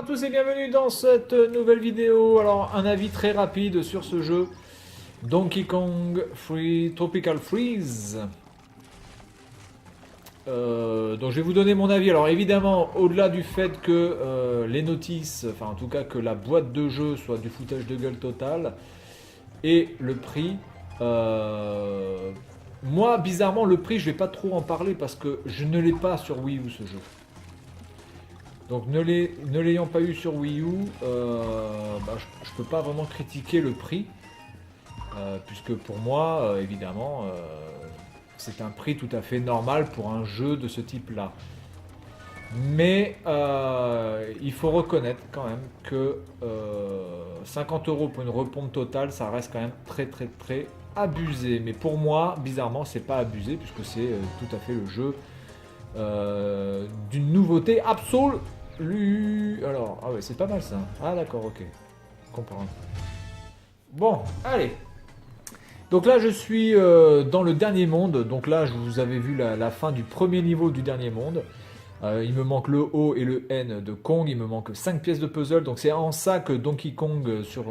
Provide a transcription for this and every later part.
à tous et bienvenue dans cette nouvelle vidéo. Alors un avis très rapide sur ce jeu Donkey Kong Free Tropical Freeze. Donc je vais vous donner mon avis. Alors évidemment, au-delà du fait que les notices, enfin en tout cas que la boîte de jeu soit du foutage de gueule total, et le prix, moi bizarrement le prix je vais pas trop en parler parce que je ne l'ai pas sur Wii U ce jeu. Donc ne l'ayant pas eu sur Wii U, je peux pas vraiment critiquer le prix, puisque pour moi, évidemment, c'est un prix tout à fait normal pour un jeu de ce type-là. Mais il faut reconnaître quand même que 50 € pour une repompe totale, ça reste quand même très très très abusé. Mais pour moi, bizarrement, c'est pas abusé, puisque c'est tout à fait le jeu d'une nouveauté absolue. Alors, ah ouais, c'est pas mal ça. Ah d'accord, ok. Comprends. Bon, allez. Donc là, je suis dans le dernier monde. Donc là, je vous avais vu la fin du premier niveau du dernier monde. Il me manque le O et le N de Kong. Il me manque 5 pièces de puzzle. Donc c'est en ça que Donkey Kong sur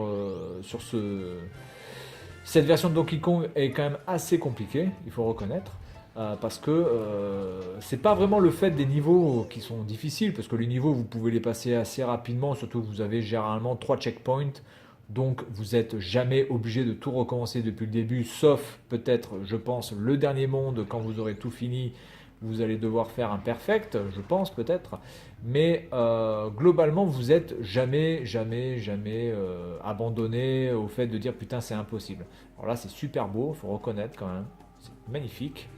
cette version de Donkey Kong est quand même assez compliquée, il faut reconnaître. Parce que c'est pas vraiment le fait des niveaux qui sont difficiles, parce que les niveaux vous pouvez les passer assez rapidement, surtout que vous avez généralement 3 checkpoints, donc vous n'êtes jamais obligé de tout recommencer depuis le début, sauf peut-être, je pense, le dernier monde, quand vous aurez tout fini, vous allez devoir faire un perfect, je pense peut-être, mais globalement vous êtes jamais abandonné au fait de dire putain c'est impossible. Alors là c'est super beau, faut reconnaître quand même, c'est magnifique.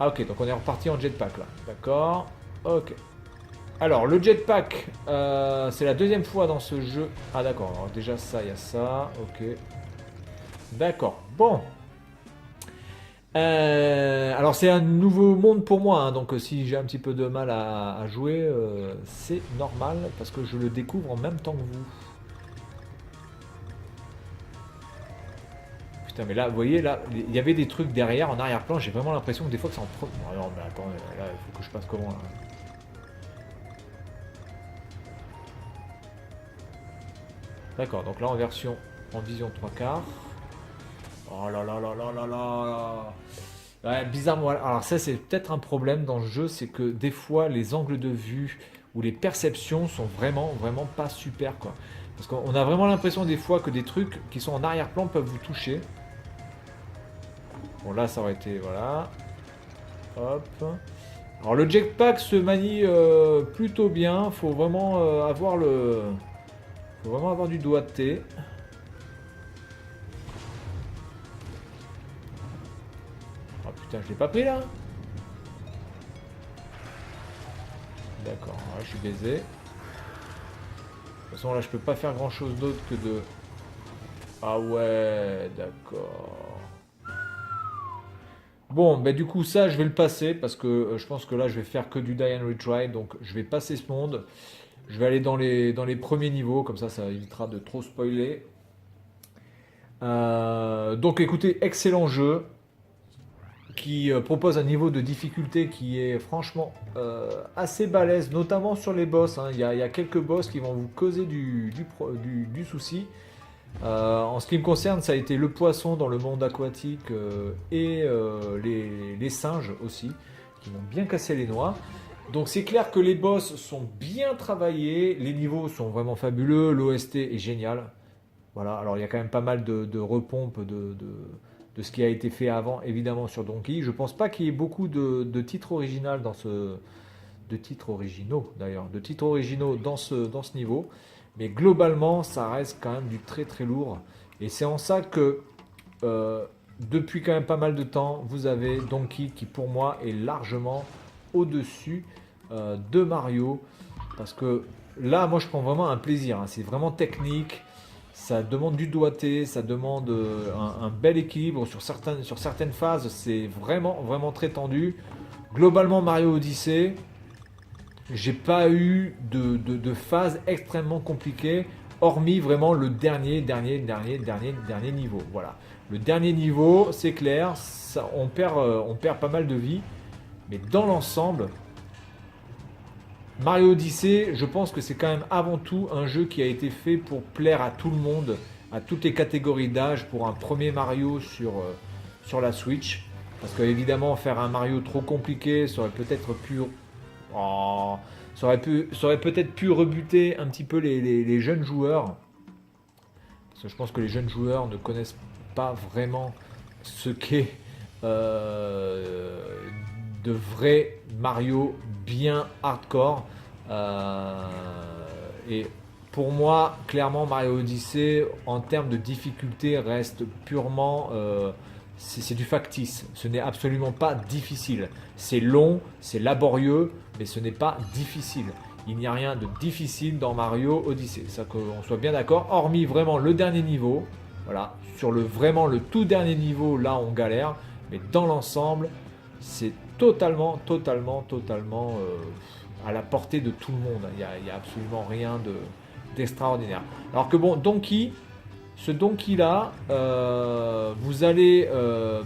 Ah ok, donc on est reparti en jetpack là, d'accord, ok. Alors le jetpack, c'est la deuxième fois dans ce jeu. Ah d'accord, alors déjà ça, il y a ça, ok. D'accord, bon. Alors c'est un nouveau monde pour moi, hein, donc si j'ai un petit peu de mal à jouer, c'est normal, parce que je le découvre en même temps que vous. Putain, mais là, vous voyez, là, il y avait des trucs derrière, en arrière-plan, j'ai vraiment l'impression que des fois que ça en... Non, non, mais attends, là, il faut que je passe comment, là? D'accord, donc là, en vision 3/4. Oh là là là là là là. Ouais, bizarrement, alors ça, c'est peut-être un problème dans le jeu, c'est que des fois, les angles de vue ou les perceptions sont vraiment pas super, quoi. Parce qu'on a vraiment l'impression des fois que des trucs qui sont en arrière-plan peuvent vous toucher. Bon, là, ça aurait été, voilà. Hop. Alors, le jetpack se manie plutôt bien. Faut vraiment faut vraiment avoir du doigté. Oh putain, je l'ai pas pris là. D'accord, là, je suis baisé. De toute façon, là, je peux pas faire grand chose d'autre que de... Ah ouais, d'accord. Bon, bah du coup ça je vais le passer parce que je pense que là je vais faire que du die and retry, donc je vais passer ce monde. Je vais aller dans les premiers niveaux, comme ça évitera de trop spoiler. Donc écoutez, excellent jeu qui propose un niveau de difficulté qui est franchement assez balèze, notamment sur les boss, hein. Il y a quelques boss qui vont vous causer du souci. En ce qui me concerne, ça a été le poisson dans le monde aquatique et les singes aussi, qui m'ont bien cassé les noix. Donc c'est clair que les boss sont bien travaillés, les niveaux sont vraiment fabuleux, l'OST est génial. Voilà, alors il y a quand même pas mal de repompes de ce qui a été fait avant, évidemment sur Donkey. Je pense pas qu'il y ait beaucoup de titres originaux dans ce... De titres originaux d'ailleurs, de titres originaux dans ce niveau. Mais globalement, ça reste quand même du très très lourd. Et c'est en ça que, depuis quand même pas mal de temps, vous avez Donkey qui pour moi est largement au-dessus de Mario. Parce que là, moi je prends vraiment un plaisir, hein. C'est vraiment technique. Ça demande du doigté, ça demande un bel équilibre sur certaines phases. C'est vraiment très tendu. Globalement, Mario Odyssey... J'ai pas eu de phase extrêmement compliquée, hormis vraiment le dernier niveau. Voilà. Le dernier niveau, c'est clair, ça, on perd pas mal de vie, mais dans l'ensemble, Mario Odyssey, je pense que c'est quand même avant tout un jeu qui a été fait pour plaire à tout le monde, à toutes les catégories d'âge, pour un premier Mario sur la Switch. Parce que évidemment, faire un Mario trop compliqué, ça aurait peut-être pu, oh, ça aurait peut-être pu rebuter un petit peu les jeunes joueurs. Parce que je pense que les jeunes joueurs ne connaissent pas vraiment ce qu'est de vrais Mario bien hardcore. Et pour moi, clairement, Mario Odyssey, en termes de difficulté, reste purement... c'est du factice. Ce n'est absolument pas difficile. C'est long, c'est laborieux, mais ce n'est pas difficile. Il n'y a rien de difficile dans Mario Odyssey. Ça qu'on soit bien d'accord. Hormis vraiment le dernier niveau. Voilà. Sur vraiment le tout dernier niveau, là on galère. Mais dans l'ensemble, c'est totalement à la portée de tout le monde. Il n'y a absolument rien d'extraordinaire. Alors que bon, Donkey, ce Donkey là, vous allez,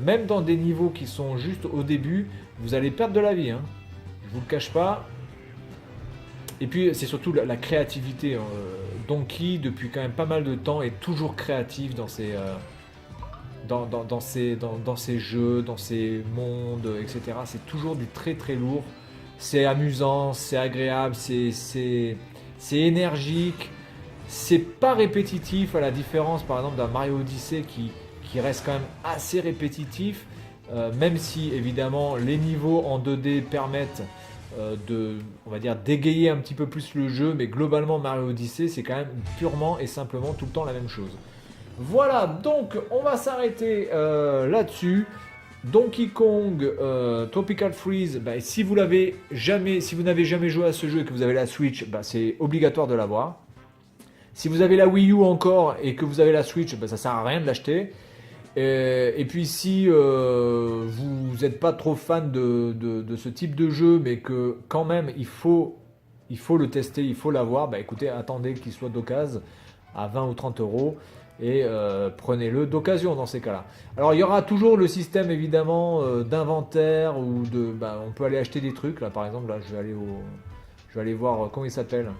même dans des niveaux qui sont juste au début, vous allez perdre de la vie. Hein. Je vous le cache pas. Et puis c'est surtout la créativité. Donkey, depuis quand même pas mal de temps, est toujours créatif dans ses... dans ses jeux, dans ses mondes, etc. C'est toujours du très très lourd. C'est amusant, c'est agréable, c'est énergique. C'est pas répétitif, à la différence par exemple d'un Mario Odyssey qui reste quand même assez répétitif. Même si évidemment les niveaux en 2D permettent on va dire, d'égayer un petit peu plus le jeu. Mais globalement Mario Odyssey, c'est quand même purement et simplement tout le temps la même chose. Voilà, donc on va s'arrêter là-dessus. Donkey Kong Tropical Freeze, bah, si vous n'avez jamais joué à ce jeu et que vous avez la Switch, bah, c'est obligatoire de l'avoir. Si vous avez la Wii U encore et que vous avez la Switch, bah, ça sert à rien de l'acheter. Et puis si vous n'êtes pas trop fan de ce type de jeu, mais que quand même il faut le tester, il faut l'avoir, bah écoutez, attendez qu'il soit d'occasion à 20 ou 30 euros. Et prenez-le d'occasion dans ces cas-là. Alors il y aura toujours le système évidemment d'inventaire ou on peut aller acheter des trucs. Là par exemple, là je vais aller voir comment il s'appelle.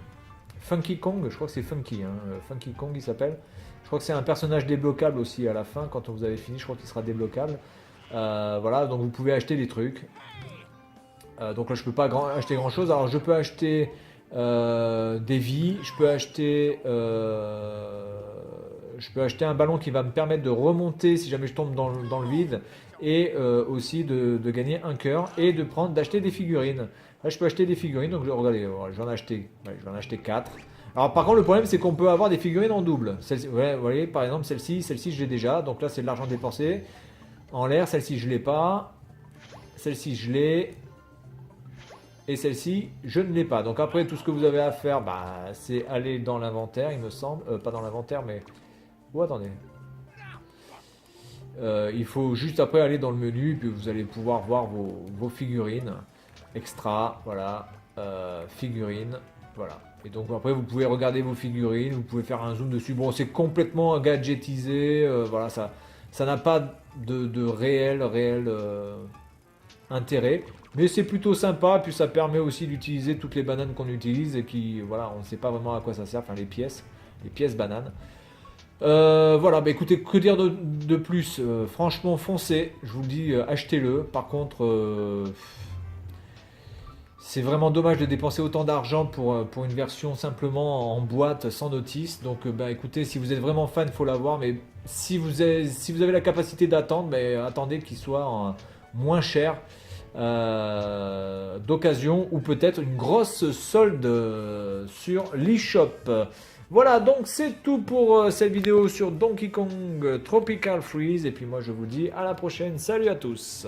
Funky Kong, je crois que c'est Funky. Hein. Funky Kong il s'appelle. Je crois que c'est un personnage débloquable aussi à la fin. Quand vous avez fini, je crois qu'il sera débloquable. Voilà, donc vous pouvez acheter des trucs. Donc là je peux pas acheter grand chose. Alors je peux acheter des vies, je peux acheter un ballon qui va me permettre de remonter si jamais je tombe dans le vide, et aussi de gagner un cœur et d'acheter des figurines. Là, je peux acheter des figurines, donc regardez, je vais en acheter 4. Alors par contre, le problème, c'est qu'on peut avoir des figurines en double. Vous voyez, par exemple, celle-ci, je l'ai déjà, donc là, c'est de l'argent dépensé en l'air. Celle-ci, je l'ai pas. Celle-ci, je l'ai. Et celle-ci, je ne l'ai pas. Donc après, tout ce que vous avez à faire, c'est aller dans l'inventaire, il me semble. Pas dans l'inventaire, mais... Oh, attendez. Il faut juste après aller dans le menu, puis vous allez pouvoir voir vos figurines. Extra, voilà. Figurines, voilà. Et donc après, vous pouvez regarder vos figurines, vous pouvez faire un zoom dessus. Bon, c'est complètement gadgetisé. Voilà, ça n'a pas de réel intérêt. Mais c'est plutôt sympa, puis ça permet aussi d'utiliser toutes les bananes qu'on utilise et qui, voilà, on ne sait pas vraiment à quoi ça sert, enfin les pièces bananes. Voilà, bah écoutez, que dire de plus, franchement, foncez, je vous le dis, achetez-le. Par contre, c'est vraiment dommage de dépenser autant d'argent pour une version simplement en boîte, sans notice. Donc, bah écoutez, si vous êtes vraiment fan, il faut l'avoir. Mais si vous avez la capacité d'attendre, bah, attendez qu'il soit moins cher. D'occasion, ou peut-être une grosse solde sur l'eShop. Voilà, donc c'est tout pour cette vidéo sur Donkey Kong Tropical Freeze, et puis moi je vous dis à la prochaine, salut à tous.